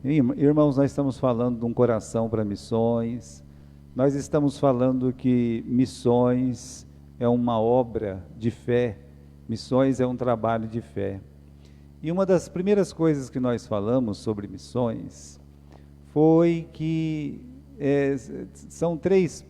Irmãos, nós estamos falando de um coração para missões, nós estamos falando que missões é uma obra de fé, missões é um trabalho de fé. E uma das primeiras coisas que nós falamos sobre missões foi que são três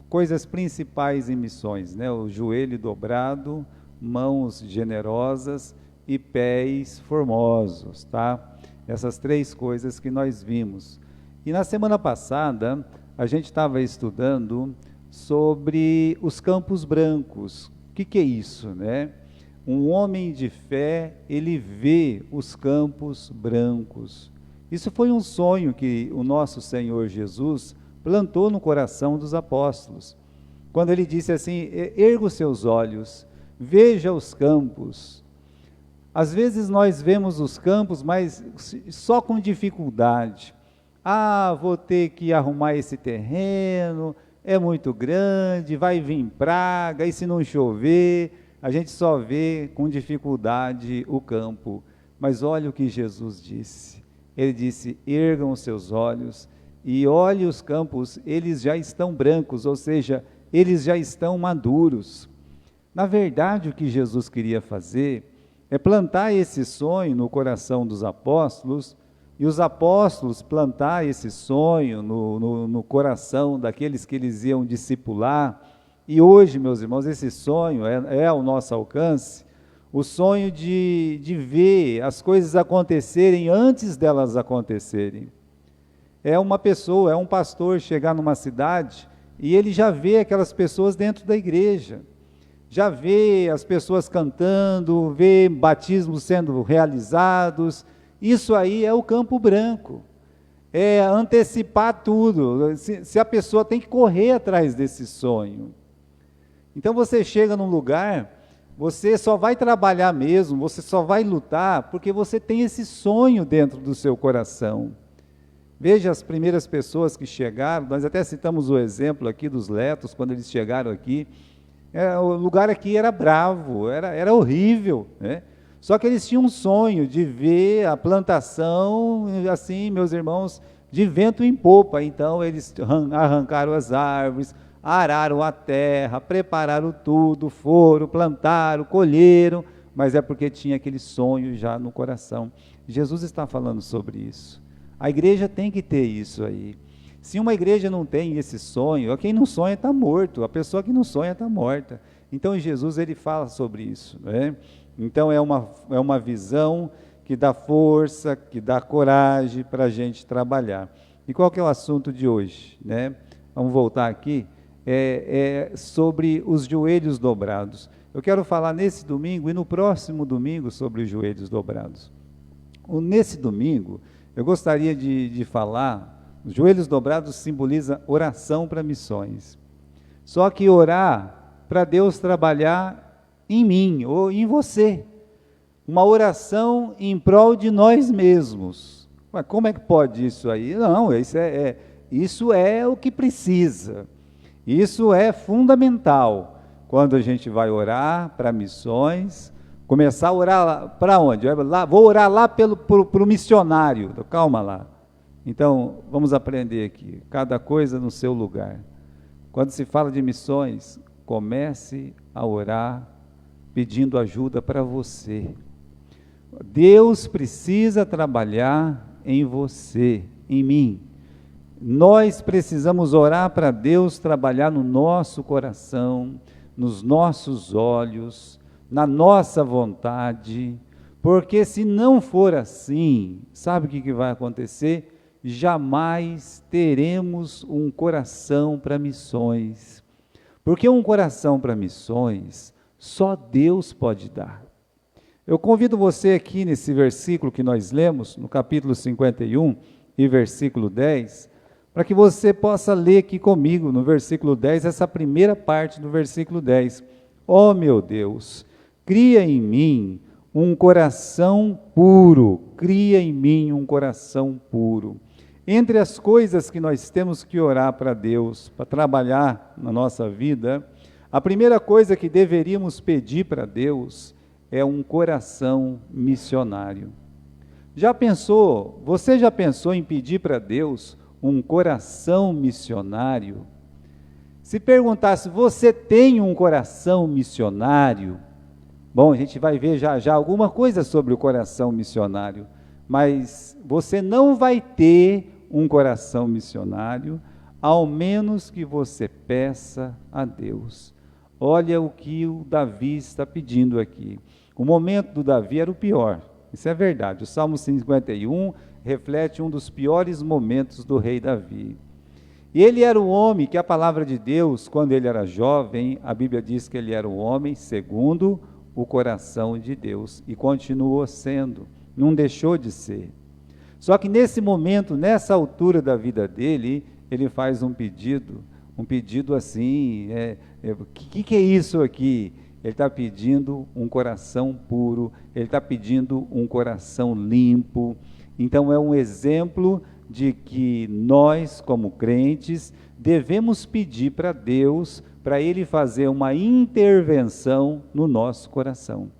coisas principais em missões, né? O joelho dobrado, mãos generosas e pés formosos, tá? Essas três coisas que nós vimos. E na semana passada, a gente estava estudando sobre os campos brancos. O que é isso, né? Um homem de fé, ele vê os campos brancos. Isso foi um sonho que o nosso Senhor Jesus plantou no coração dos apóstolos. Quando ele disse assim: erga os seus olhos, veja os campos. Às vezes nós vemos os campos, mas só com dificuldade. Vou ter que arrumar esse terreno, é muito grande, vai vir praga, e se não chover, a gente só vê com dificuldade o campo. Mas olha o que Jesus disse. Ele disse: ergam os seus olhos e olhe os campos, eles já estão brancos, ou seja, eles já estão maduros. Na verdade, o que Jesus queria fazer é plantar esse sonho no coração dos apóstolos, e os apóstolos plantar esse sonho no coração daqueles que eles iam discipular. E hoje, meus irmãos, esse sonho é ao nosso alcance, o sonho de ver as coisas acontecerem antes delas acontecerem. É uma pessoa, é um pastor chegar numa cidade e ele já vê aquelas pessoas dentro da igreja, já vê as pessoas cantando, vê batismos sendo realizados. Isso aí é o campo branco, é antecipar tudo. Se a pessoa tem que correr atrás desse sonho. Então você chega num lugar, você só vai trabalhar mesmo, você só vai lutar, porque você tem esse sonho dentro do seu coração. Veja as primeiras pessoas que chegaram, nós até citamos o exemplo aqui dos letos, quando eles chegaram aqui. O lugar aqui era bravo, era horrível, né? Só que eles tinham um sonho de ver a plantação, assim, meus irmãos, de vento em popa. Então eles arrancaram as árvores, araram a terra, prepararam tudo, foram, plantaram, colheram, mas é porque tinha aquele sonho já no coração. Jesus está falando sobre isso. A igreja tem que ter isso aí. Se uma igreja não tem esse sonho, quem não sonha está morto, a pessoa que não sonha está morta. Então Jesus, ele fala sobre isso, né? Então é uma visão que dá força, que dá coragem para a gente trabalhar. E qual que é o assunto de hoje, né? Vamos voltar aqui, sobre os joelhos dobrados. Eu quero falar nesse domingo e no próximo domingo sobre os joelhos dobrados. Nesse domingo, eu gostaria de falar. Os joelhos dobrados simboliza oração para missões. Só que orar para Deus trabalhar em mim ou em você. Uma oração em prol de nós mesmos. Mas como é que pode isso aí? Não, isso é o que precisa. Isso é fundamental. Quando a gente vai orar para missões, começar a orar para onde? Vou orar lá para o missionário. Calma lá. Então, vamos aprender aqui, cada coisa no seu lugar. Quando se fala de missões, comece a orar pedindo ajuda para você. Deus precisa trabalhar em você, em mim. Nós precisamos orar para Deus trabalhar no nosso coração, nos nossos olhos, na nossa vontade, porque se não for assim, sabe o que vai acontecer? Jamais teremos um coração para missões, porque um coração para missões só Deus pode dar. Eu convido você aqui nesse versículo que nós lemos, no capítulo 51 e versículo 10, para que você possa ler aqui comigo no versículo 10, essa primeira parte do versículo 10. Ó meu Deus, cria em mim um coração puro, cria em mim um coração puro. Entre as coisas que nós temos que orar para Deus, para trabalhar na nossa vida, a primeira coisa que deveríamos pedir para Deus é um coração missionário. Você já pensou em pedir para Deus um coração missionário? Se perguntasse, você tem um coração missionário? Bom, a gente vai ver já já alguma coisa sobre o coração missionário, mas você não vai ter um coração missionário, ao menos que você peça a Deus. Olha o que o Davi está pedindo aqui. O momento do Davi era o pior, isso é verdade. O Salmo 51 reflete um dos piores momentos do rei Davi. E ele era o homem que a palavra de Deus, quando ele era jovem, a Bíblia diz que ele era o homem segundo o coração de Deus, e continuou sendo, não deixou de ser. Só que nesse momento, nessa altura da vida dele, ele faz um pedido assim, que é isso aqui? Ele está pedindo um coração puro, ele está pedindo um coração limpo. Então é um exemplo de que nós, como crentes, devemos pedir para Deus, para Ele fazer uma intervenção no nosso coração.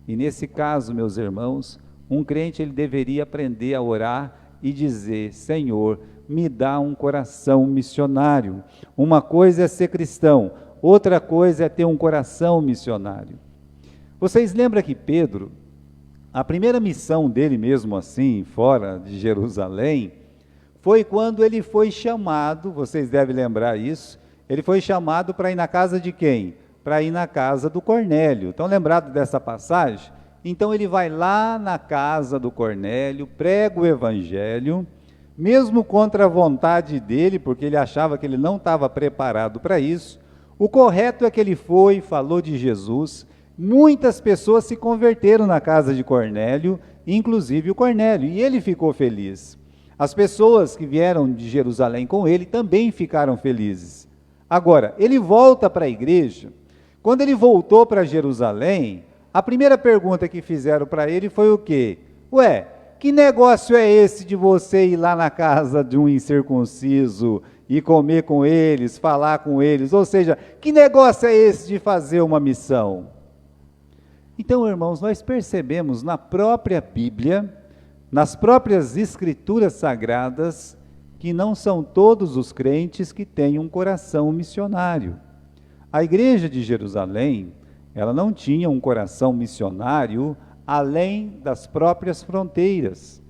E nesse caso, meus irmãos, um crente ele deveria aprender a orar e dizer: Senhor, me dá um coração missionário. Uma coisa é ser cristão, outra coisa é ter um coração missionário. Vocês lembram que Pedro, a primeira missão dele mesmo assim, fora de Jerusalém, foi quando ele foi chamado, vocês devem lembrar isso, ele foi chamado para ir na casa de quem? Para ir na casa do Cornélio. Estão lembrados dessa passagem? Então ele vai lá na casa do Cornélio, prega o evangelho, mesmo contra a vontade dele, porque ele achava que ele não estava preparado para isso. O correto é que ele foi, falou de Jesus, muitas pessoas se converteram na casa de Cornélio, inclusive o Cornélio, e ele ficou feliz. As pessoas que vieram de Jerusalém com ele também ficaram felizes. Agora, ele volta para a igreja. Quando ele voltou para Jerusalém, a primeira pergunta que fizeram para ele foi o quê? Ué, que negócio é esse de você ir lá na casa de um incircunciso e comer com eles, falar com eles? Ou seja, que negócio é esse de fazer uma missão? Então, irmãos, nós percebemos na própria Bíblia, nas próprias Escrituras Sagradas, que não são todos os crentes que têm um coração missionário. A igreja de Jerusalém, ela não tinha um coração missionário além das próprias fronteiras.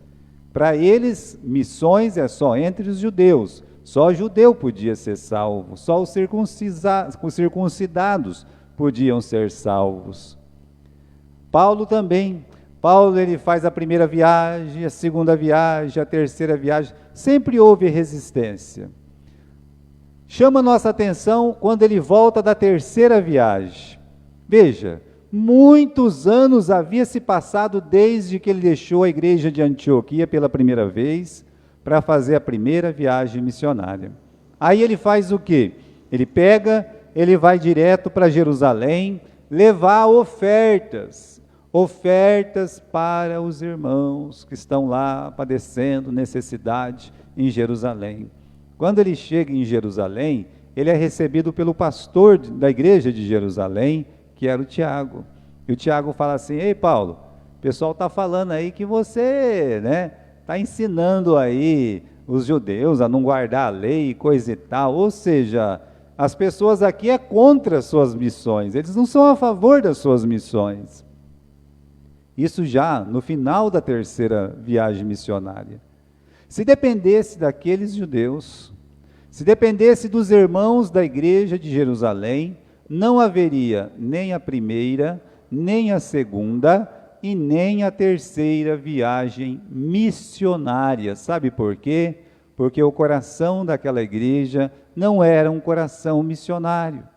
Para eles, missões é só entre os judeus. Só judeu podia ser salvo, só os circuncidados podiam ser salvos. Paulo também. Paulo ele faz a primeira viagem, a segunda viagem, a terceira viagem. Sempre houve resistência. Chama nossa atenção quando ele volta da terceira viagem. Veja, muitos anos havia se passado desde que ele deixou a igreja de Antioquia pela primeira vez para fazer a primeira viagem missionária. Aí ele faz o quê? Ele vai direto para Jerusalém, levar ofertas para os irmãos que estão lá padecendo necessidade em Jerusalém. Quando ele chega em Jerusalém, ele é recebido pelo pastor da igreja de Jerusalém, que era o Tiago. E o Tiago fala assim: ei Paulo, o pessoal está falando aí que você está ensinando aí os judeus a não guardar a lei e coisa e tal. Ou seja, as pessoas aqui é contra as suas missões, eles não são a favor das suas missões. Isso já no final da terceira viagem missionária. Se dependesse daqueles judeus, se dependesse dos irmãos da igreja de Jerusalém, não haveria nem a primeira, nem a segunda e nem a terceira viagem missionária. Sabe por quê? Porque o coração daquela igreja não era um coração missionário.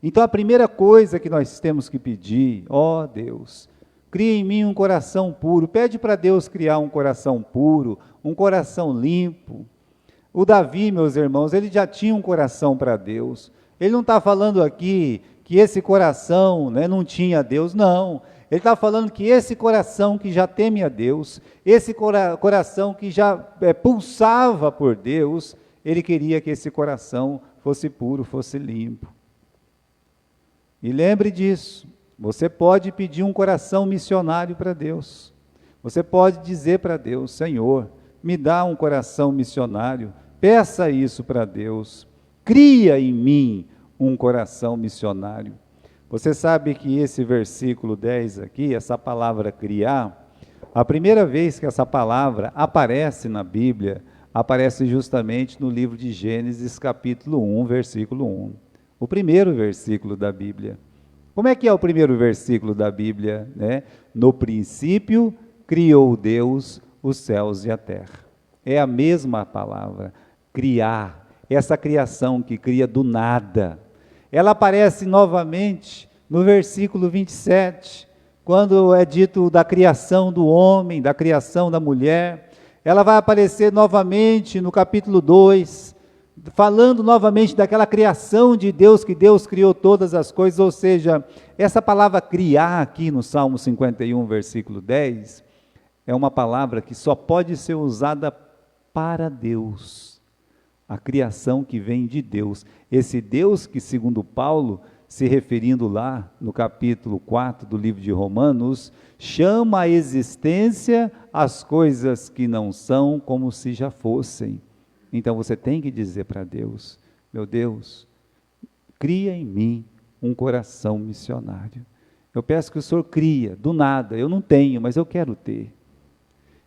Então a primeira coisa que nós temos que pedir: ó Deus, cria em mim um coração puro. Pede para Deus criar um coração puro, um coração limpo. O Davi, meus irmãos, ele já tinha um coração para Deus. Ele não está falando aqui que esse coração não tinha Deus, não. Ele está falando que esse coração que já teme a Deus, esse coração que já pulsava por Deus, ele queria que esse coração fosse puro, fosse limpo. E lembre disso. Você pode pedir um coração missionário para Deus. Você pode dizer para Deus: Senhor, me dá um coração missionário. Peça isso para Deus. Cria em mim um coração missionário. Você sabe que esse versículo 10 aqui, essa palavra criar, a primeira vez que essa palavra aparece na Bíblia, aparece justamente no livro de Gênesis, capítulo 1, versículo 1. O primeiro versículo da Bíblia. Como é que é o primeiro versículo da Bíblia, né? No princípio, criou Deus os céus e a terra. É a mesma palavra, criar, essa criação que cria do nada. Ela aparece novamente no versículo 27, quando é dito da criação do homem, da criação da mulher. Ela vai aparecer novamente no capítulo 2, falando novamente daquela criação de Deus, que Deus criou todas as coisas, ou seja, essa palavra criar aqui no Salmo 51, versículo 10, é uma palavra que só pode ser usada para Deus, a criação que vem de Deus, esse Deus que, segundo Paulo, se referindo lá no capítulo 4 do livro de Romanos, chama à existência as coisas que não são como se já fossem. Então você tem que dizer para Deus: meu Deus, cria em mim um coração missionário. Eu peço que o Senhor cria, do nada, eu não tenho, mas eu quero ter.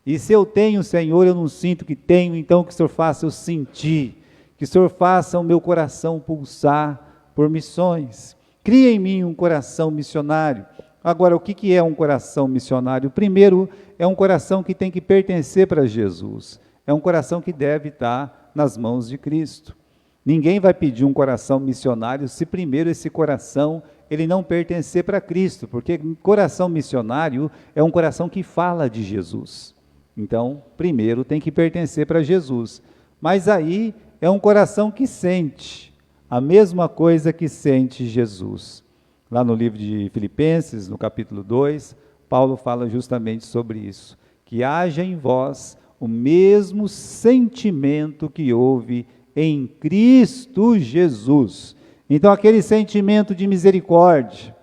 E se eu tenho, Senhor, eu não sinto que tenho, então que o Senhor faça eu sentir, que o Senhor faça o meu coração pulsar por missões. Cria em mim um coração missionário. Agora, o que é um coração missionário? Primeiro, é um coração que tem que pertencer para Jesus. É um coração que deve estar nas mãos de Cristo. Ninguém vai pedir um coração missionário se primeiro esse coração ele não pertencer para Cristo, porque coração missionário é um coração que fala de Jesus. Então, primeiro tem que pertencer para Jesus. Mas aí é um coração que sente a mesma coisa que sente Jesus. Lá no livro de Filipenses, no capítulo 2, Paulo fala justamente sobre isso. Que haja em vós o mesmo sentimento que houve em Cristo Jesus. Então, aquele sentimento de misericórdia,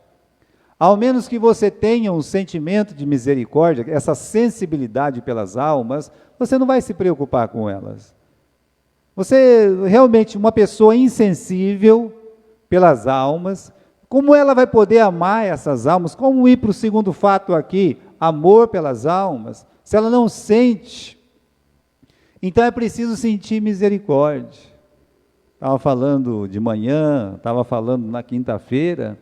ao menos que você tenha um sentimento de misericórdia, essa sensibilidade pelas almas, você não vai se preocupar com elas. Você realmente, uma pessoa insensível pelas almas, como ela vai poder amar essas almas? Como ir para o segundo fato aqui, amor pelas almas, se ela não sente? Então é preciso sentir misericórdia. Estava falando de manhã, estava falando na quinta-feira,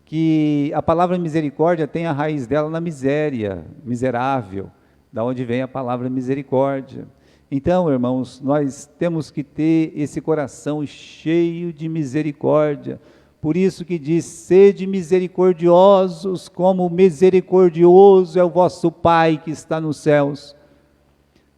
que a palavra misericórdia tem a raiz dela na miséria, miserável, da onde vem a palavra misericórdia. Então, irmãos, nós temos que ter esse coração cheio de misericórdia. Por isso que diz: sede misericordiosos, como misericordioso é o vosso Pai que está nos céus.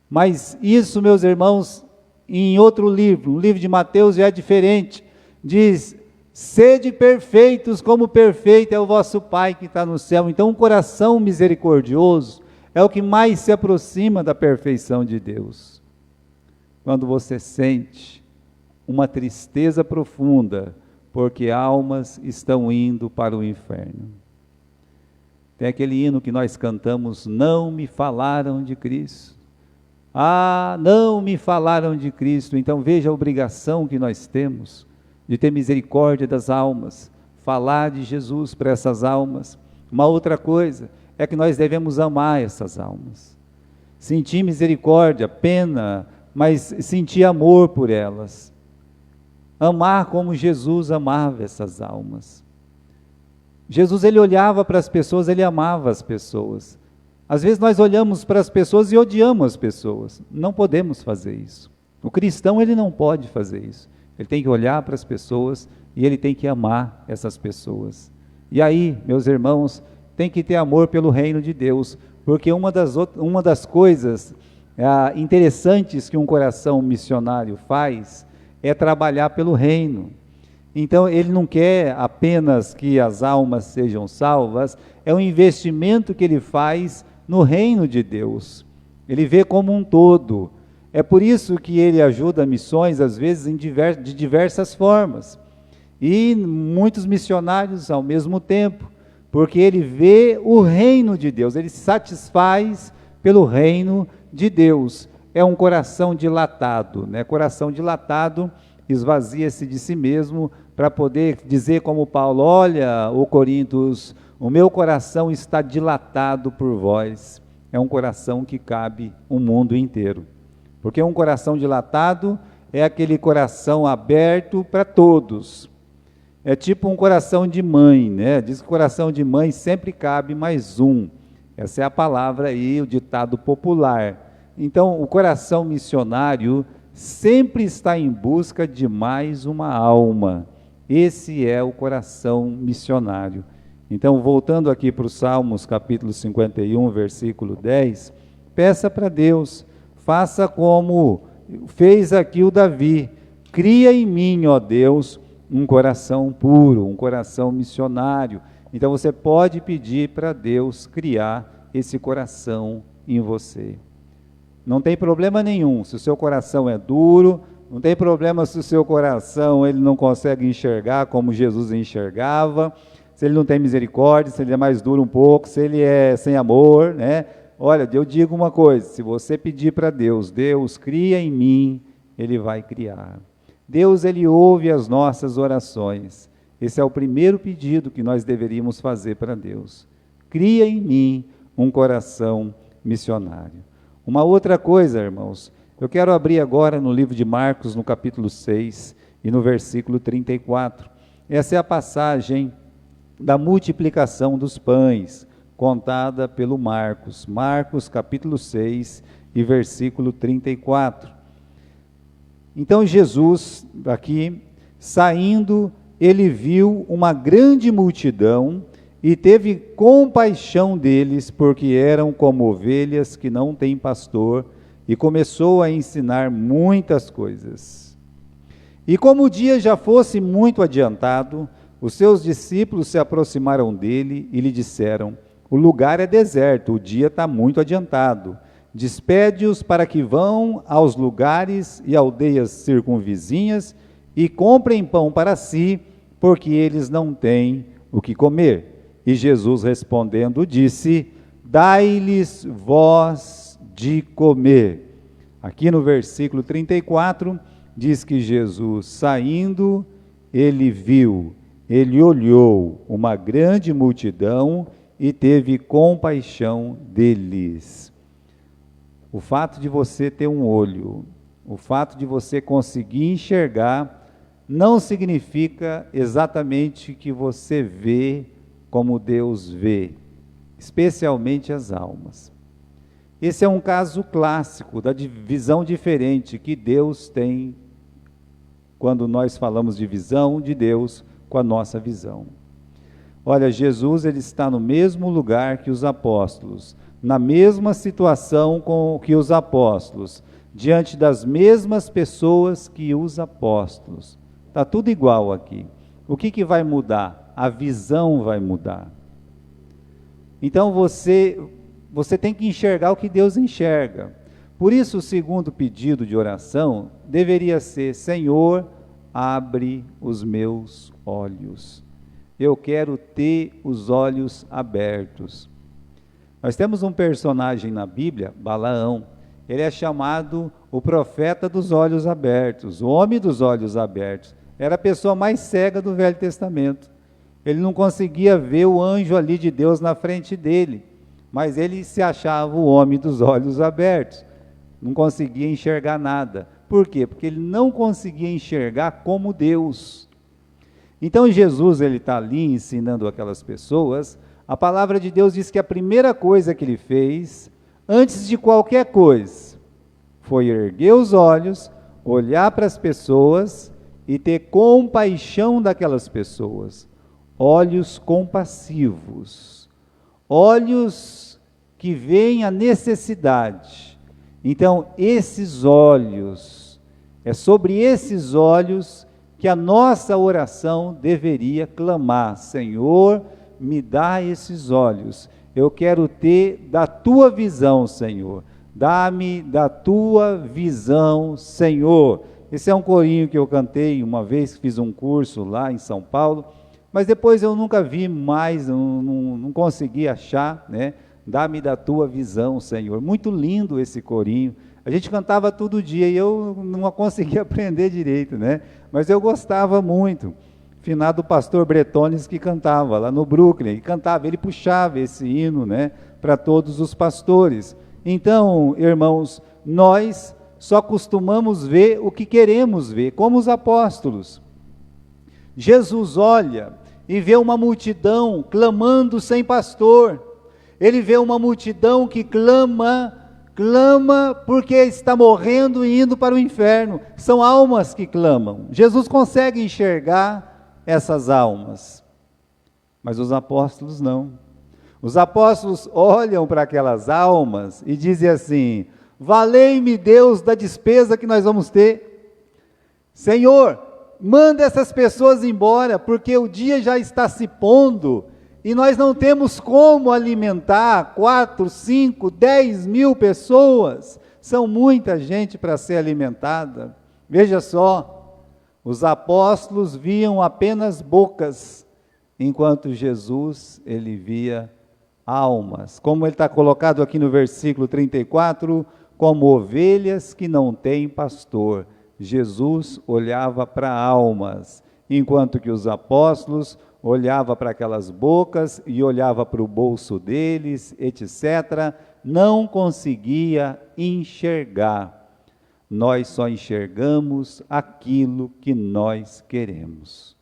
Mas isso, meus irmãos, em outro livro, o livro de Mateus já é diferente, diz: sede perfeitos, como perfeito é o vosso Pai que está no céu. Então, um coração misericordioso é o que mais se aproxima da perfeição de Deus. Quando você sente uma tristeza profunda, porque almas estão indo para o inferno. Tem aquele hino que nós cantamos: não me falaram de Cristo. Ah, não me falaram de Cristo. Então veja a obrigação que nós temos de ter misericórdia das almas, falar de Jesus para essas almas. Uma outra coisa é que nós devemos amar essas almas, sentir misericórdia, pena, mas sentir amor por elas, amar como Jesus amava essas almas. Jesus, ele olhava para as pessoas, ele amava as pessoas. Às vezes nós olhamos para as pessoas e odiamos as pessoas. Não podemos fazer isso. O cristão, ele não pode fazer isso. Ele tem que olhar para as pessoas e ele tem que amar essas pessoas. E aí, meus irmãos, tem que ter amor pelo reino de Deus, porque uma das coisas interessantes que um coração missionário faz é trabalhar pelo reino. Então, ele não quer apenas que as almas sejam salvas, é um investimento que ele faz no reino de Deus. Ele vê como um todo. É por isso que ele ajuda missões, às vezes, de diversas formas. E muitos missionários ao mesmo tempo, porque ele vê o reino de Deus, ele se satisfaz pelo reino de Deus. É um coração dilatado, né? Coração dilatado esvazia-se de si mesmo para poder dizer como Paulo: olha, ô Coríntios, o meu coração está dilatado por vós. É um coração que cabe o mundo inteiro, porque um coração dilatado é aquele coração aberto para todos. É tipo um coração de mãe, né? Diz que coração de mãe sempre cabe mais um. Essa é a palavra aí, o ditado popular. Então, o coração missionário sempre está em busca de mais uma alma. Esse é o coração missionário. Então, voltando aqui para os Salmos, capítulo 51, versículo 10, peça para Deus, faça como fez aqui o Davi: cria em mim, ó Deus, um coração puro, um coração missionário. Então, você pode pedir para Deus criar esse coração em você. Não tem problema nenhum se o seu coração é duro, não tem problema se o seu coração ele não consegue enxergar como Jesus enxergava, se ele não tem misericórdia, se ele é mais duro um pouco, se ele é sem amor, né? Olha, eu digo uma coisa: se você pedir para Deus, Deus cria em mim, Ele vai criar. Deus, Ele ouve as nossas orações. Esse é o primeiro pedido que nós deveríamos fazer para Deus: cria em mim um coração missionário. Uma outra coisa, irmãos, eu quero abrir agora no livro de Marcos, no capítulo 6 e no versículo 34. Essa é a passagem da multiplicação dos pães, contada pelo Marcos. Marcos, capítulo 6 e versículo 34. Então Jesus, aqui, saindo, ele viu uma grande multidão e teve compaixão deles, porque eram como ovelhas que não têm pastor, e começou a ensinar muitas coisas. E como o dia já fosse muito adiantado, os seus discípulos se aproximaram dele e lhe disseram: o lugar é deserto, o dia está muito adiantado. Despede-os para que vão aos lugares e aldeias circunvizinhas e comprem pão para si, porque eles não têm o que comer. E Jesus respondendo disse: dai-lhes vós de comer. Aqui no versículo 34, diz que Jesus, saindo, ele viu, ele olhou uma grande multidão e teve compaixão deles. O fato de você ter um olho, o fato de você conseguir enxergar, não significa exatamente que você vê como Deus vê, especialmente as almas. Esse é um caso clássico da visão diferente que Deus tem quando nós falamos de visão de Deus com a nossa visão. Olha, Jesus, ele está no mesmo lugar que os apóstolos, na mesma situação com que os apóstolos, diante das mesmas pessoas que os apóstolos. Está tudo igual aqui. O que vai mudar? A visão vai mudar. Então você tem que enxergar o que Deus enxerga. Por isso, o segundo pedido de oração deveria ser: Senhor, abre os meus olhos. Eu quero ter os olhos abertos. Nós temos um personagem na Bíblia, Balaão. Ele é chamado o profeta dos olhos abertos, o homem dos olhos abertos. Era a pessoa mais cega do Velho Testamento. Ele não conseguia ver o anjo ali de Deus na frente dele, mas ele se achava o homem dos olhos abertos. Não conseguia enxergar nada. Por quê? Porque ele não conseguia enxergar como Deus. Então Jesus, ele está ali ensinando aquelas pessoas. A palavra de Deus diz que a primeira coisa que ele fez, antes de qualquer coisa, foi erguer os olhos, olhar para as pessoas e ter compaixão daquelas pessoas. Olhos compassivos, olhos que veem a necessidade. Então, esses olhos, é sobre esses olhos que a nossa oração deveria clamar: Senhor, me dá esses olhos, eu quero ter da tua visão, Senhor, dá-me da tua visão, Senhor. Esse é um corinho que eu cantei uma vez, fiz um curso lá em São Paulo, mas depois eu nunca vi mais, não consegui achar, né, Dá-me da tua visão, Senhor. Muito lindo esse corinho. A gente cantava todo dia e eu não conseguia aprender direito, né? Mas eu gostava muito. Finado pastor Bretones que cantava lá no Brooklyn, ele puxava esse hino, né, para todos os pastores. Então, irmãos, nós só costumamos ver o que queremos ver, como os apóstolos. Jesus olha e vê uma multidão clamando sem pastor. Ele vê uma multidão que clama porque está morrendo e indo para o inferno. São almas que clamam. Jesus consegue enxergar essas almas, mas os apóstolos não. Os apóstolos olham para aquelas almas e dizem assim: valei-me Deus da despesa que nós vamos ter. Senhor, manda essas pessoas embora, porque o dia já está se pondo e nós não temos como alimentar 4, 5, 10 mil pessoas. São muita gente para ser alimentada. Veja só, os apóstolos viam apenas bocas, enquanto Jesus, ele via almas. Como ele está colocado aqui no versículo 34, como ovelhas que não têm pastor. Jesus olhava para almas, enquanto que os apóstolos olhavam para aquelas bocas e olhava para o bolso deles, etc. Não conseguia enxergar. Nós só enxergamos aquilo que nós queremos.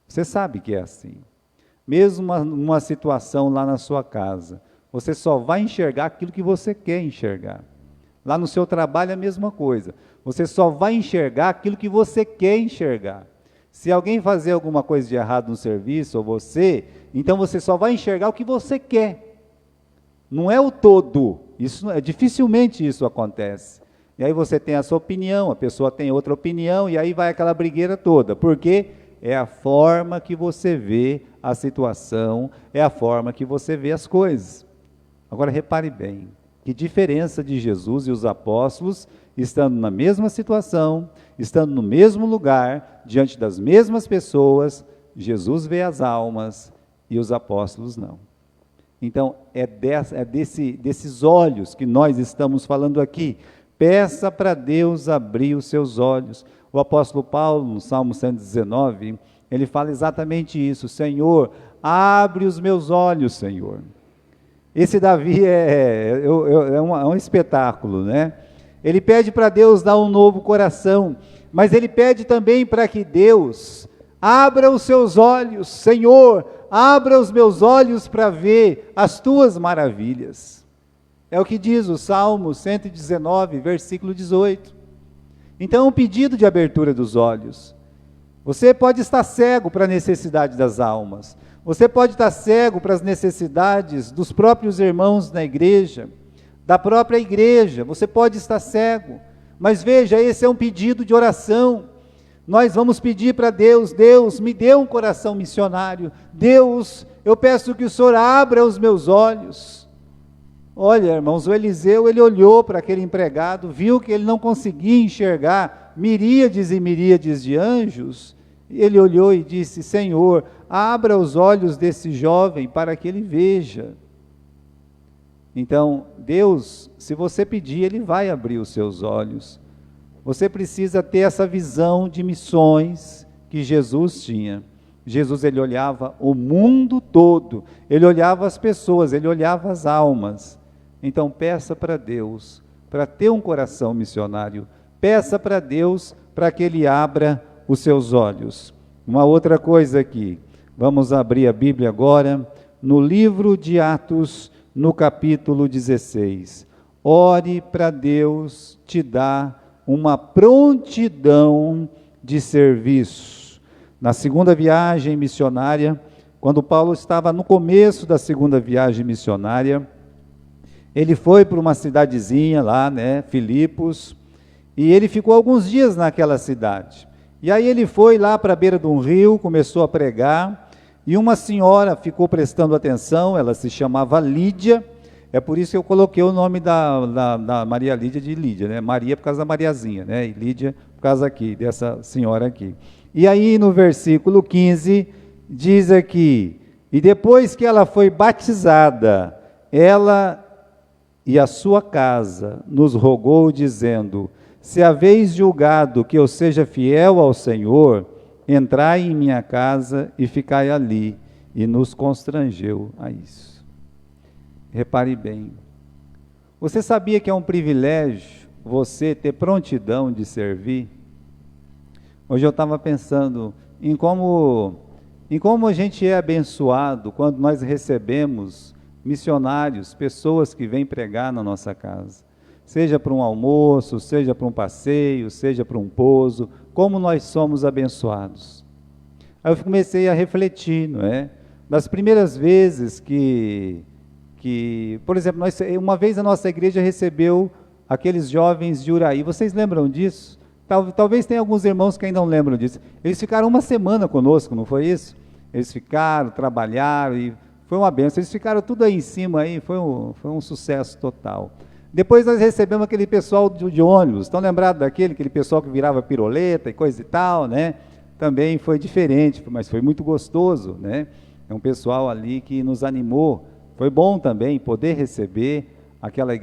Você sabe que é assim. Mesmo numa situação lá na sua casa, você só vai enxergar aquilo que você quer enxergar. Lá no seu trabalho é a mesma coisa. Você só vai enxergar aquilo que você quer enxergar. Se alguém fazer alguma coisa de errado no serviço, ou você, então você só vai enxergar o que você quer. Não é o todo. Dificilmente isso acontece. E aí você tem a sua opinião, a pessoa tem outra opinião, e aí vai aquela brigueira toda. Porque é a forma que você vê a situação, é a forma que você vê as coisas. Agora repare bem, que diferença de Jesus e os apóstolos, estando na mesma situação, estando no mesmo lugar, diante das mesmas pessoas, Jesus vê as almas e os apóstolos não. Então, é desses olhos que nós estamos falando aqui. Peça para Deus abrir os seus olhos. O apóstolo Paulo, no Salmo 119, ele fala exatamente isso: Senhor, abre os meus olhos, Senhor. Esse Davi é um espetáculo, né? Ele pede para Deus dar um novo coração, mas ele pede também para que Deus abra os seus olhos. Senhor, abra os meus olhos para ver as tuas maravilhas. É o que diz o Salmo 119, versículo 18. Então, um pedido de abertura dos olhos. Você pode estar cego para a necessidade das almas. Você pode estar cego para as necessidades dos próprios irmãos na igreja, da própria igreja. Você pode estar cego. Mas veja, esse é um pedido de oração. Nós vamos pedir para Deus: Deus, me dê um coração missionário. Deus, eu peço que o Senhor abra os meus olhos. Olha, irmãos, o Eliseu, ele olhou para aquele empregado, viu que ele não conseguia enxergar miríades e miríades de anjos, e ele olhou e disse: Senhor, abra os olhos desse jovem para que ele veja. Então, Deus, se você pedir, Ele vai abrir os seus olhos. Você precisa ter essa visão de missões que Jesus tinha. Jesus, ele olhava o mundo todo, ele olhava as pessoas, ele olhava as almas. Então, peça para Deus, para ter um coração missionário. Peça para Deus, para que Ele abra os seus olhos. Uma outra coisa aqui, vamos abrir a Bíblia agora, no livro de Atos, no capítulo 16. Ore para Deus te dar uma prontidão de serviço. Na segunda viagem missionária, quando Paulo estava no começo da segunda viagem missionária, ele foi para uma cidadezinha lá, né, Filipos, e ele ficou alguns dias naquela cidade. E aí ele foi lá para a beira de um rio, começou a pregar, e uma senhora ficou prestando atenção, ela se chamava Lídia, é por isso que eu coloquei o nome da Maria Lídia de Lídia, né? Maria por causa da Mariazinha, né? E Lídia por causa aqui, dessa senhora aqui. E aí no versículo 15, diz aqui: e depois que ela foi batizada, ela e a sua casa nos rogou, dizendo: se haveis julgado que eu seja fiel ao Senhor, entrai em minha casa e ficai ali. E nos constrangeu a isso. Repare bem, você sabia que é um privilégio você ter prontidão de servir? Hoje eu estava pensando em como a gente é abençoado quando nós recebemos missionários, pessoas que vêm pregar na nossa casa. Seja para um almoço, seja para um passeio, seja para um pouso, como nós somos abençoados. Aí eu comecei a refletir, não é? Das primeiras vezes que por exemplo, uma vez a nossa igreja recebeu aqueles jovens de Uraí, vocês lembram disso? Talvez tenha alguns irmãos que ainda não lembram disso. Eles ficaram uma semana conosco, não foi isso? Eles ficaram, trabalharam, e foi uma bênção. Eles ficaram tudo aí em cima, aí, foi um sucesso total. Depois nós recebemos aquele pessoal de ônibus, estão lembrados aquele pessoal que virava piroleta e coisa e tal, né? Também foi diferente, mas foi muito gostoso, né? É um pessoal ali que nos animou. Foi bom também poder receber aquela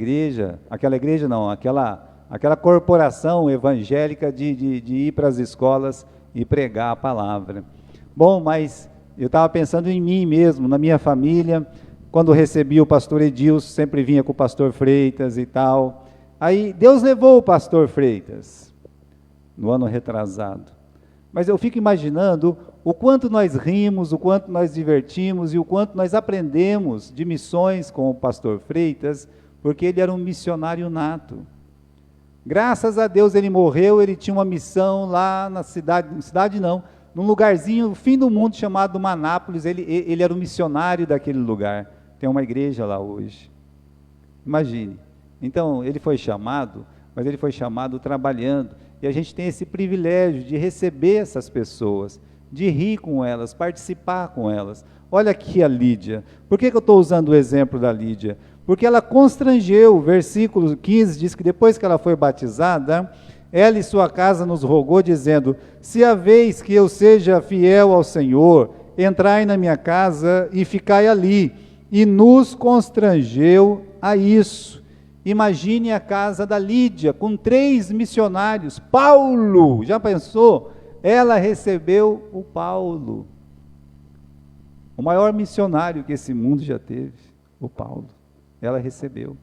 corporação evangélica de ir para as escolas e pregar a palavra. Bom, mas eu estava pensando em mim mesmo, na minha família. Quando recebi o pastor Edilson, sempre vinha com o pastor Freitas e tal. Aí Deus levou o pastor Freitas no ano retrasado. Mas eu fico imaginando o quanto nós rimos, o quanto nós divertimos e o quanto nós aprendemos de missões com o pastor Freitas, porque ele era um missionário nato. Graças a Deus ele morreu, ele tinha uma missão lá na cidade não, num lugarzinho, no fim do mundo, chamado Manápolis. Ele era um missionário daquele lugar. Tem uma igreja lá hoje. Imagine. Então, ele foi chamado, mas ele foi chamado trabalhando. E a gente tem esse privilégio de receber essas pessoas, de rir com elas, participar com elas. Olha aqui a Lídia. Por que eu estou usando o exemplo da Lídia? Porque ela constrangeu, o versículo 15 diz que depois que ela foi batizada, ela e sua casa nos rogou, dizendo: se haveis que eu seja fiel ao Senhor, entrai na minha casa e ficai ali. E nos constrangeu a isso. Imagine a casa da Lídia, com 3 missionários. Paulo, já pensou? Ela recebeu o Paulo, o maior missionário que esse mundo já teve, o Paulo. Ela recebeu.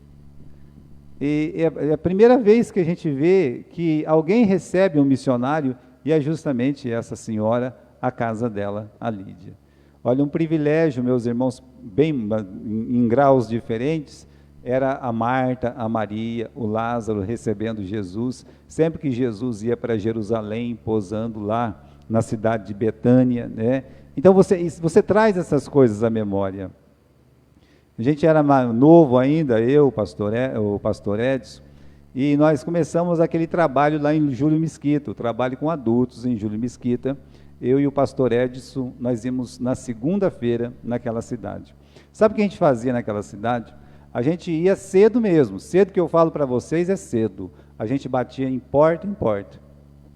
E é a primeira vez que a gente vê que alguém recebe um missionário, e é justamente essa senhora, a casa dela, a Lídia. Olha, um privilégio, meus irmãos, bem em graus diferentes. Era a Marta, a Maria, o Lázaro recebendo Jesus, sempre que Jesus ia para Jerusalém, posando lá na cidade de Betânia, né? Então você traz essas coisas à memória. A gente era novo ainda, o pastor Edson, e nós começamos aquele trabalho lá em Júlio Mesquita, o trabalho com adultos em Júlio Mesquita. Eu e o pastor Edson, nós íamos na segunda-feira naquela cidade. Sabe o que a gente fazia naquela cidade? A gente ia cedo mesmo, cedo que eu falo para vocês é cedo. A gente batia em porta em porta.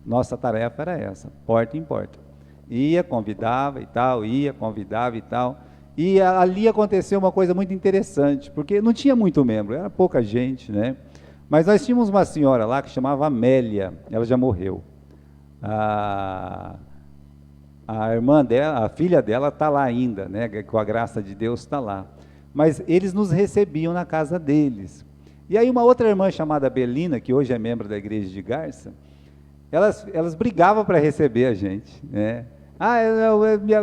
Nossa tarefa era essa, porta em porta. Ia, convidava e tal, convidava e tal. E ali aconteceu uma coisa muito interessante, porque não tinha muito membro, era pouca gente, né? Mas nós tínhamos uma senhora lá que chamava Amélia, ela já morreu. A irmã dela, a filha dela está lá ainda, né? Com a graça de Deus está lá. Mas eles nos recebiam na casa deles. E aí uma outra irmã chamada Belina, que hoje é membro da igreja de Garça, elas brigavam para receber a gente, né?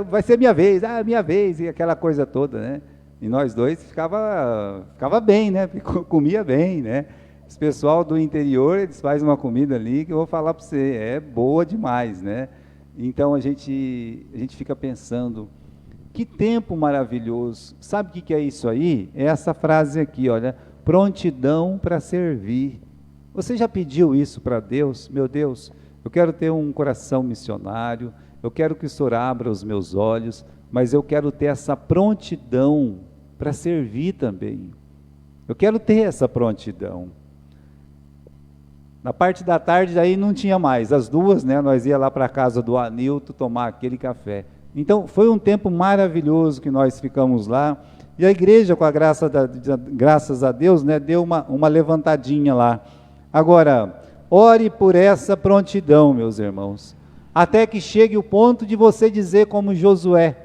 Vai ser minha vez, e aquela coisa toda, né? E nós dois ficava bem, né? Comia bem, né? Esse pessoal do interior, eles fazem uma comida ali que eu vou falar para você, é boa demais, né? Então a gente fica pensando, que tempo maravilhoso. Sabe o que é isso aí? É essa frase aqui, olha, prontidão para servir. Você já pediu isso para Deus? Meu Deus, eu quero ter um coração missionário, eu quero que o Senhor abra os meus olhos, mas eu quero ter essa prontidão para servir também. Eu quero ter essa prontidão. Na parte da tarde aí não tinha mais, as 2, né, nós ia lá para a casa do Anilton tomar aquele café. Então foi um tempo maravilhoso que nós ficamos lá, E a igreja, com a graças a Deus, né, deu uma levantadinha lá. Agora, ore por essa prontidão, meus irmãos, até que chegue o ponto de você dizer como Josué: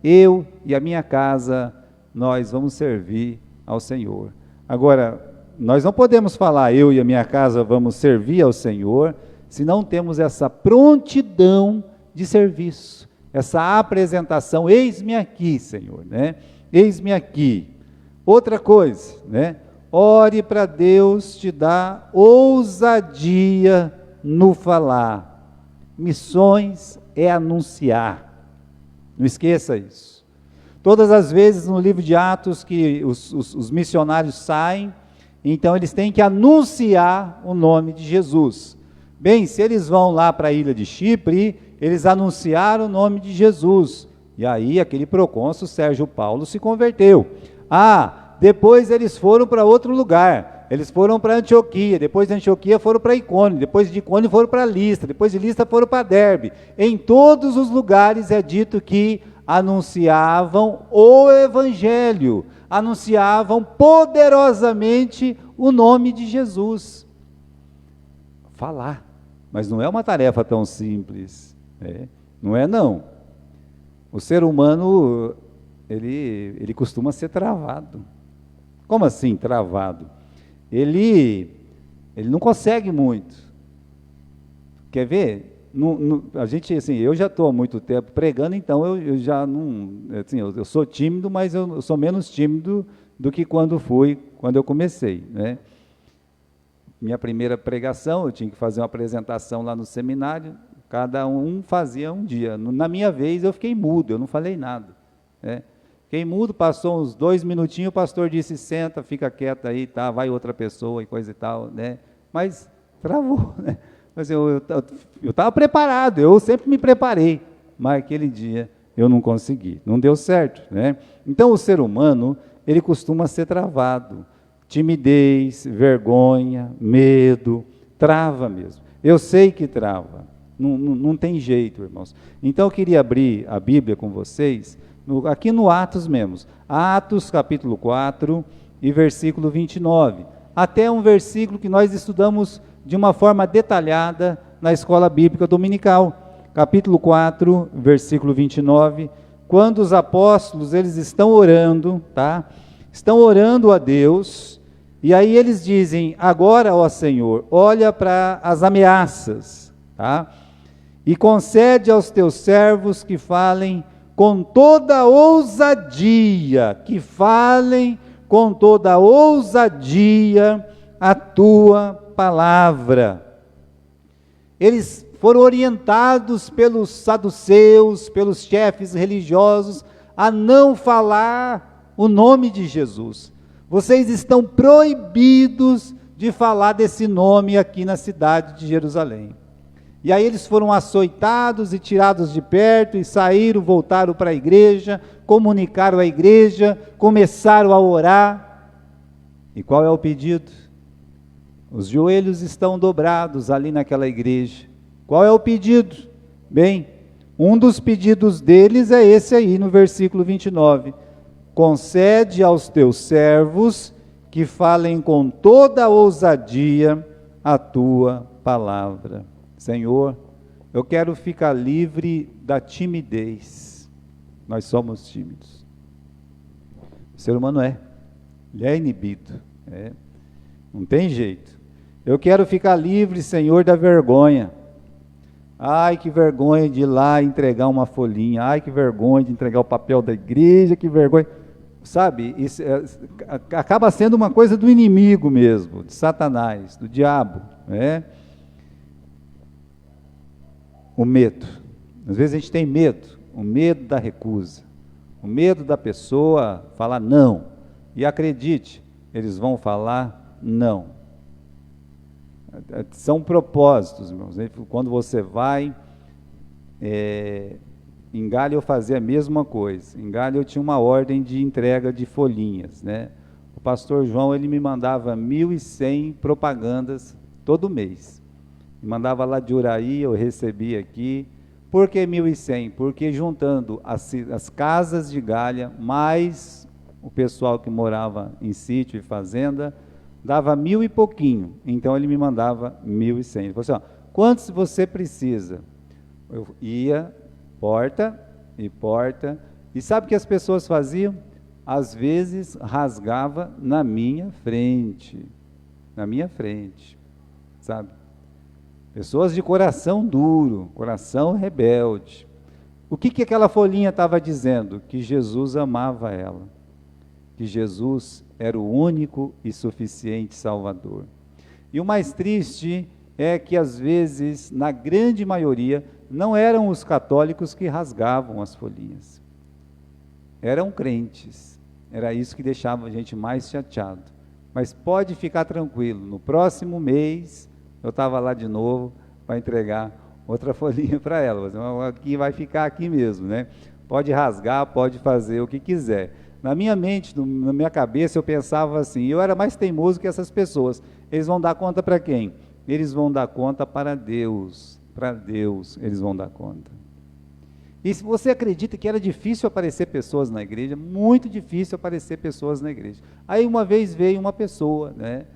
eu e a minha casa, nós vamos servir ao Senhor. Agora, nós não podemos falar, eu e a minha casa vamos servir ao Senhor, se não temos essa prontidão de serviço, essa apresentação: eis-me aqui, Senhor, né? Eis-me aqui. Outra coisa, né? Ore para Deus te dar ousadia no falar. Missões é anunciar. Não esqueça isso. Todas as vezes no livro de Atos que os missionários saem, então eles têm que anunciar o nome de Jesus. Bem, se eles vão lá para a ilha de Chipre, eles anunciaram o nome de Jesus. E aí aquele procônsul Sérgio Paulo se converteu. Depois eles foram para outro lugar. Eles foram para Antioquia, depois de Antioquia foram para Icônio, depois de Icônio foram para Listra, depois de Listra foram para Derbe. Em todos os lugares é dito que anunciavam o Evangelho, anunciavam poderosamente o nome de Jesus. Falar, mas não é uma tarefa tão simples, não é não. O ser humano, ele costuma ser travado. Como assim travado? Ele não consegue muito. Quer ver? A gente, assim, eu já estou há muito tempo pregando, então eu já não, assim, eu sou tímido, mas eu sou menos tímido do que quando eu comecei, né? Minha primeira pregação, eu tinha que fazer uma apresentação lá no seminário, cada um fazia um dia. Na minha vez eu fiquei mudo, eu não falei nada, né? Fiquei mudo, passou uns 2 minutinhos, o pastor disse: senta, fica quieto aí, tá, vai outra pessoa e coisa e tal, né? Mas travou, né? Mas eu estava preparado, eu sempre me preparei, mas aquele dia eu não consegui, não deu certo, né? Então o ser humano, ele costuma ser travado, timidez, vergonha, medo, trava mesmo. Eu sei que trava, não tem jeito, irmãos. Então eu queria abrir a Bíblia com vocês, aqui no Atos mesmo, Atos capítulo 4 e versículo 29, até um versículo que nós estudamos de uma forma detalhada na escola bíblica dominical, capítulo 4, versículo 29, quando os apóstolos, eles estão orando, tá? Estão orando a Deus, e aí eles dizem: agora, ó Senhor, olha para as ameaças, tá? E concede aos teus servos que falem com toda ousadia, a tua palavra. Eles foram orientados pelos saduceus, pelos chefes religiosos, a não falar o nome de Jesus. Vocês estão proibidos de falar desse nome aqui na cidade de Jerusalém. E aí eles foram açoitados e tirados de perto, e saíram, voltaram para a igreja, comunicaram à igreja, começaram a orar. E qual é o pedido? Os joelhos estão dobrados ali naquela igreja. Qual é o pedido? Bem, um dos pedidos deles é esse aí no versículo 29. Concede aos teus servos que falem com toda ousadia a tua palavra. Senhor, eu quero ficar livre da timidez. Nós somos tímidos. O ser humano ele é inibido, não tem jeito. Eu quero ficar livre, Senhor, da vergonha. Ai, que vergonha de ir lá entregar uma folhinha. Ai, que vergonha de entregar o papel da igreja, que vergonha. Sabe, isso acaba sendo uma coisa do inimigo mesmo, de Satanás, do diabo, O medo. Às vezes a gente tem medo, o medo da recusa, o medo da pessoa falar não. E acredite, eles vão falar não. São propósitos, irmãos. Quando você vai, em Galha eu fazia a mesma coisa. Em Galha eu tinha uma ordem de entrega de folhinhas, né? O pastor João, ele me mandava 1.100 propagandas todo mês. Me mandava lá de Uraí, eu recebia aqui. Por que 1.100? Porque juntando as casas de Galha, mais o pessoal que morava em sítio e fazenda dava 1.000 e pouquinho, então ele me mandava 1.100. Ele falou assim, ó, quantos você precisa? Eu ia, porta, e sabe o que as pessoas faziam? Às vezes rasgava na minha frente, sabe? Pessoas de coração duro, coração rebelde. O que aquela folhinha estava dizendo? Que Jesus amava ela, que Jesus era o único e suficiente Salvador. E o mais triste é que às vezes, na grande maioria, não eram os católicos que rasgavam as folhinhas, eram crentes. Era isso que deixava a gente mais chateado. Mas pode ficar tranquilo, no próximo mês eu estava lá de novo para entregar outra folhinha para ela. Aqui vai ficar aqui mesmo, né? Pode rasgar, pode fazer o que quiser. Na minha mente, na minha cabeça, eu pensava assim, eu era mais teimoso que essas pessoas. Eles vão dar conta para quem? Eles vão dar conta para Deus eles vão dar conta. E se você acredita que era difícil aparecer pessoas na igreja, muito difícil aparecer pessoas na igreja. Aí uma vez veio uma pessoa, né?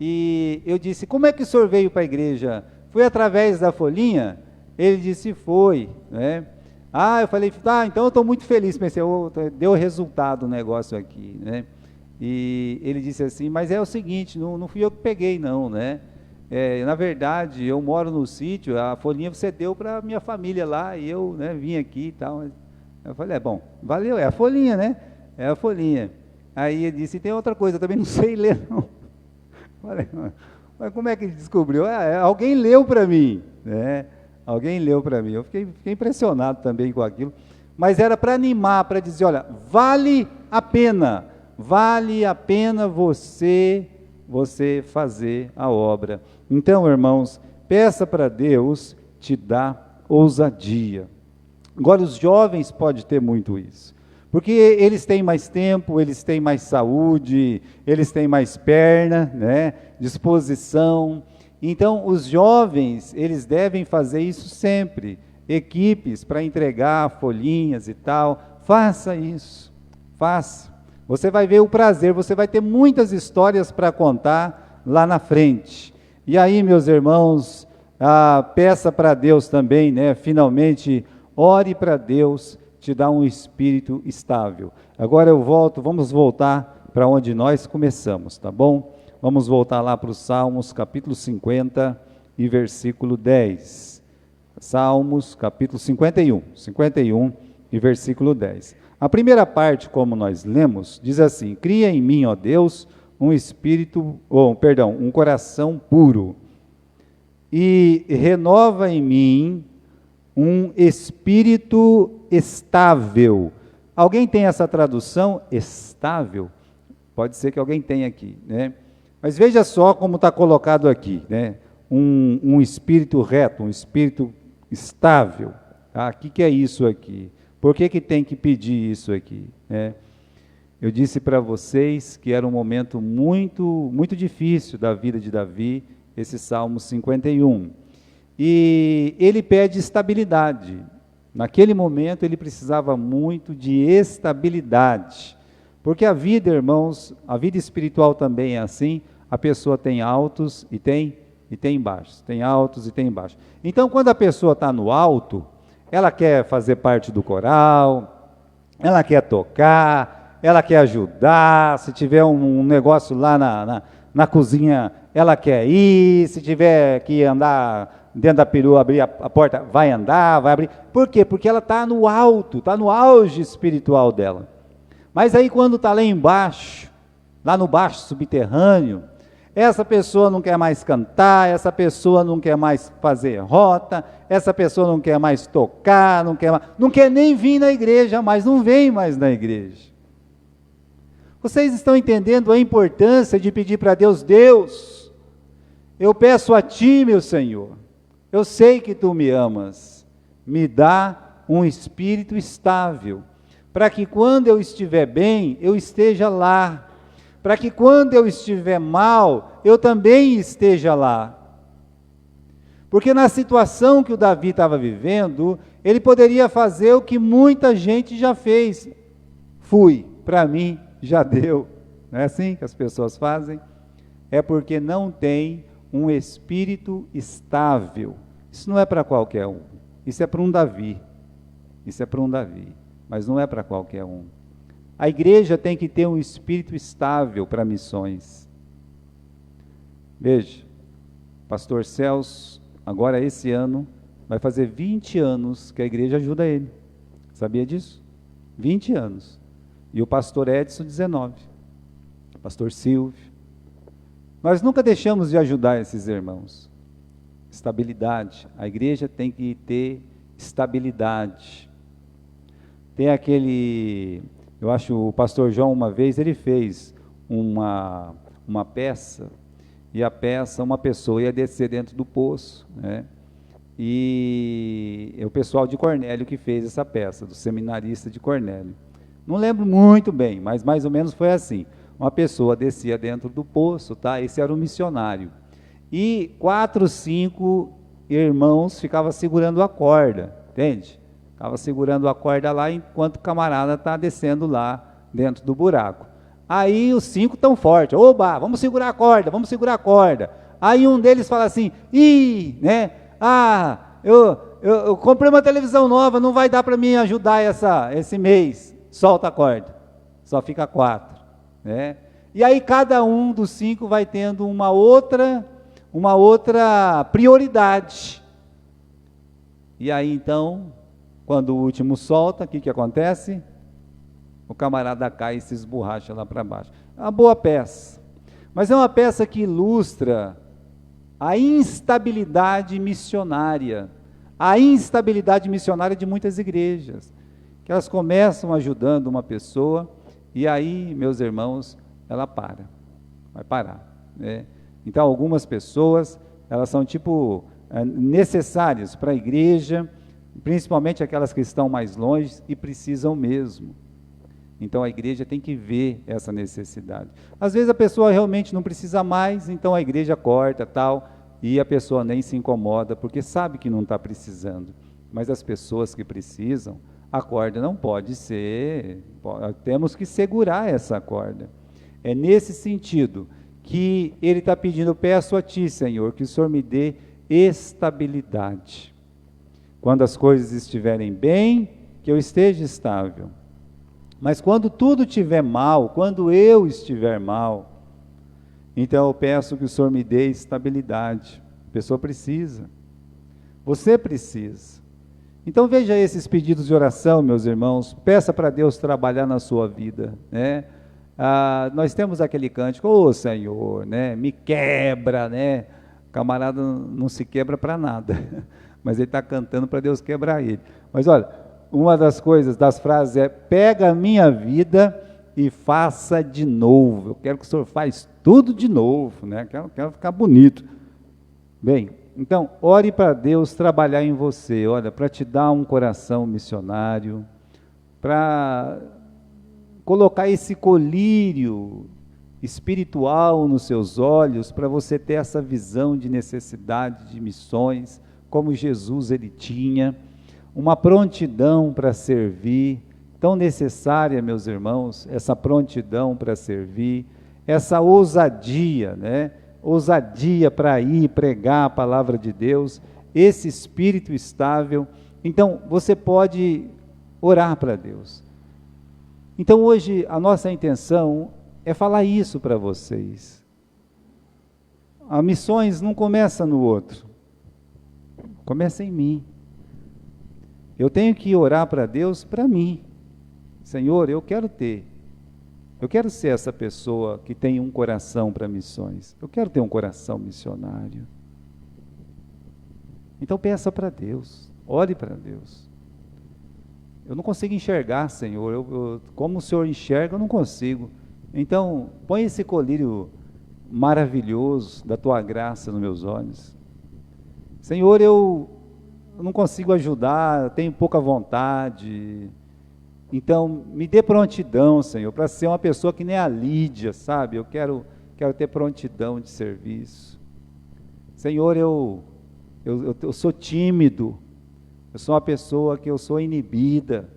E eu disse, como é que o senhor veio para a igreja? Foi através da folhinha? Ele disse, foi, né? Eu falei, então eu estou muito feliz, pensei, deu resultado o negócio aqui, né? E ele disse assim, mas é o seguinte, não fui eu que peguei não, né? Na verdade, eu moro no sítio, a folhinha você deu para a minha família lá, e eu, né, vim aqui e tal. Eu falei, bom, valeu, é a folhinha, né? É a folhinha. Aí ele disse, tem outra coisa, eu também não sei ler não. Falei, mas como é que ele descobriu? Alguém leu para mim, né? Alguém leu para mim. Eu fiquei impressionado também com aquilo, mas era para animar, para dizer, olha, vale a pena você fazer a obra. Então, irmãos, peça para Deus te dar ousadia. Agora, os jovens podem ter muito isso, porque eles têm mais tempo, eles têm mais saúde, eles têm mais perna, né, disposição. Então, os jovens, eles devem fazer isso sempre, equipes para entregar folhinhas e tal. Faça isso, faça. Você vai ver o prazer, você vai ter muitas histórias para contar lá na frente. E aí, meus irmãos, peça para Deus também, né? Finalmente, ore para Deus te dar um espírito estável. Agora vamos voltar para onde nós começamos, tá bom? Vamos voltar lá para os Salmos, capítulo 50 e versículo 10. Salmos, capítulo 51 e versículo 10. A primeira parte, como nós lemos, diz assim: cria em mim, ó Deus, um coração puro, e renova em mim um espírito estável. Alguém tem essa tradução? Estável? Pode ser que alguém tenha aqui, né? Mas veja só como está colocado aqui, né? Um espírito reto, um espírito estável. O que é isso aqui? Por que tem que pedir isso aqui, né? Eu disse para vocês que era um momento muito, muito difícil da vida de Davi, esse Salmo 51. E ele pede estabilidade. Naquele momento ele precisava muito de estabilidade. Porque a vida, irmãos, a vida espiritual também é assim, a pessoa tem altos e tem baixos, tem altos e tem baixos. Então, quando a pessoa está no alto, ela quer fazer parte do coral, ela quer tocar, ela quer ajudar, se tiver um negócio lá na cozinha, ela quer ir, se tiver que andar dentro da perua, abrir a porta, vai andar, vai abrir. Por quê? Porque ela está no alto, está no auge espiritual dela. Mas aí quando está lá embaixo, lá no baixo subterrâneo, essa pessoa não quer mais cantar, essa pessoa não quer mais fazer rota, essa pessoa não quer mais tocar, não quer nem vir na igreja, mas não vem mais na igreja. Vocês estão entendendo a importância de pedir para Deus: Deus, eu peço a Ti, meu Senhor, eu sei que Tu me amas, me dá um espírito estável, para que quando eu estiver bem, eu esteja lá, para que quando eu estiver mal, eu também esteja lá. Porque na situação que o Davi estava vivendo, ele poderia fazer o que muita gente já fez. fui, para mim já deu. Não é assim que as pessoas fazem? É porque não tem um espírito estável. Isso não é para qualquer um. Isso é para um Davi. Isso é para um Davi, mas não é para qualquer um. A igreja tem que ter um espírito estável para missões. Veja, pastor Celso, agora esse ano, vai fazer 20 anos que a igreja ajuda ele. Sabia disso? 20 anos. E o pastor Edson, 19. Pastor Silvio. Nós nunca deixamos de ajudar esses irmãos. Estabilidade. A igreja tem que ter estabilidade. Tem aquele, eu acho, o pastor João uma vez, ele fez uma peça, e a peça, uma pessoa ia descer dentro do poço, né? E é o pessoal de Cornélio que fez essa peça, do seminarista de Cornélio. Não lembro muito bem, mas mais ou menos foi assim. Uma pessoa descia dentro do poço, tá? Esse era um missionário. E 4, 5 irmãos ficavam segurando a corda, entende? Ficava segurando a corda lá enquanto o camarada está descendo lá dentro do buraco. Aí os 5 tão fortes, oba, vamos segurar a corda, vamos segurar a corda. Aí um deles fala assim, né? Eu comprei uma televisão nova, não vai dar para mim ajudar esse mês. Solta a corda, só fica 4, né? E aí cada um dos 5 vai tendo uma outra prioridade. E aí então, quando o último solta, o que acontece? O camarada cai e se esborracha lá para baixo. É uma boa peça, mas é uma peça que ilustra a instabilidade missionária, de muitas igrejas, que elas começam ajudando uma pessoa, e aí, meus irmãos, ela vai parar, né? Então, algumas pessoas, elas são necessárias para a igreja, principalmente aquelas que estão mais longe e precisam mesmo. Então a igreja tem que ver essa necessidade. Às vezes a pessoa realmente não precisa mais, então a igreja corta tal, e a pessoa nem se incomoda, porque sabe que não está precisando. Mas as pessoas que precisam, a corda não pode ser, temos que segurar essa corda. É nesse sentido que ele está pedindo, peço a ti, Senhor, que o Senhor me dê estabilidade. Quando as coisas estiverem bem, que eu esteja estável. Mas quando tudo estiver mal, quando eu estiver mal, então eu peço que o Senhor me dê estabilidade. A pessoa precisa. Você precisa. Então veja esses pedidos de oração, meus irmãos. Peça para Deus trabalhar na sua vida, né? Nós temos aquele cântico, ô Senhor, né? Me quebra, né? O camarada não se quebra para nada, mas ele está cantando para Deus quebrar ele. Mas olha, uma das frases é, pega a minha vida e faça de novo. Eu quero que o Senhor faça tudo de novo, né? Quero ficar bonito. Bem, então, ore para Deus trabalhar em você, olha, para te dar um coração missionário, para colocar esse colírio espiritual nos seus olhos, para você ter essa visão de necessidade de missões, como Jesus ele tinha, uma prontidão para servir, tão necessária, meus irmãos, essa prontidão para servir, essa ousadia, né? Ousadia para ir pregar a palavra de Deus, esse espírito estável. Então, você pode orar para Deus. Então, hoje, a nossa intenção é falar isso para vocês. As missões não começam no outro, começa em mim. Eu tenho que orar para Deus para mim. Senhor, eu quero ser essa pessoa que tem um coração para missões. Eu quero ter um coração missionário. Então peça para Deus, ore para Deus. Eu não consigo enxergar, Senhor, como o Senhor enxerga, eu não consigo. Então, põe esse colírio maravilhoso da Tua graça nos meus olhos. Senhor, eu não consigo ajudar, eu tenho pouca vontade. Então, me dê prontidão, Senhor, para ser uma pessoa que nem a Lídia, sabe? Eu quero ter prontidão de serviço. Senhor, eu sou tímido, eu sou uma pessoa que eu sou inibida.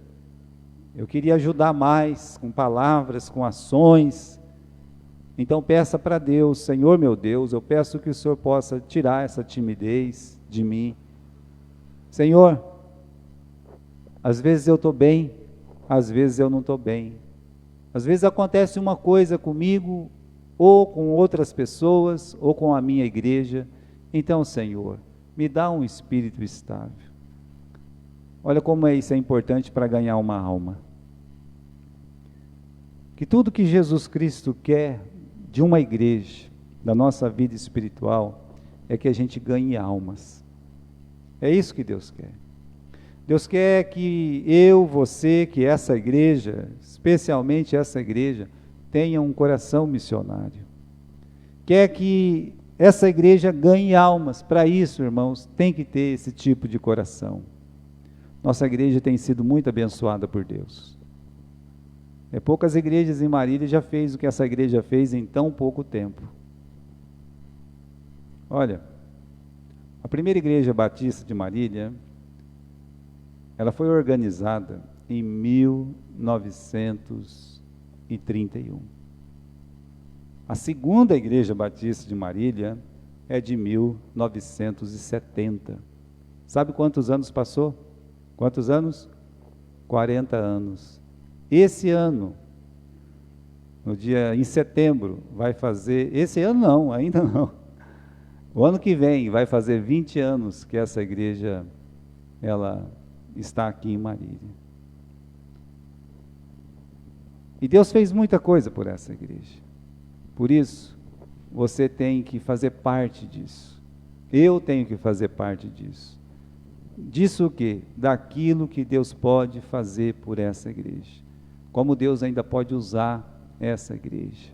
Eu queria ajudar mais com palavras, com ações. Então peça para Deus, Senhor meu Deus, eu peço que o Senhor possa tirar essa timidez de mim. Senhor, às vezes eu estou bem, às vezes eu não estou bem. Às vezes acontece uma coisa comigo, ou com outras pessoas, ou com a minha igreja. Então, Senhor, me dá um espírito estável. Olha como isso é importante para ganhar uma alma. Que tudo que Jesus Cristo quer de uma igreja, da nossa vida espiritual, é que a gente ganhe almas. É isso que Deus quer. Deus quer que eu, você, que essa igreja, especialmente essa igreja, tenha um coração missionário. Quer que essa igreja ganhe almas. Para isso, irmãos, tem que ter esse tipo de coração. Nossa igreja tem sido muito abençoada por Deus. Poucas igrejas em Marília já fez o que essa igreja fez em tão pouco tempo. Olha, a primeira igreja batista de Marília, ela foi organizada em 1931. A segunda igreja batista de Marília é de 1970. Sabe quantos anos passou? Quantos anos? 40 anos. Esse ano, em setembro, vai fazer, esse ano não, ainda não. O ano que vem vai fazer 20 anos que essa igreja, ela está aqui em Marília. E Deus fez muita coisa por essa igreja. Por isso, você tem que fazer parte disso. Eu tenho que fazer parte disso. Disso o quê? Daquilo que Deus pode fazer por essa igreja. Como Deus ainda pode usar essa igreja.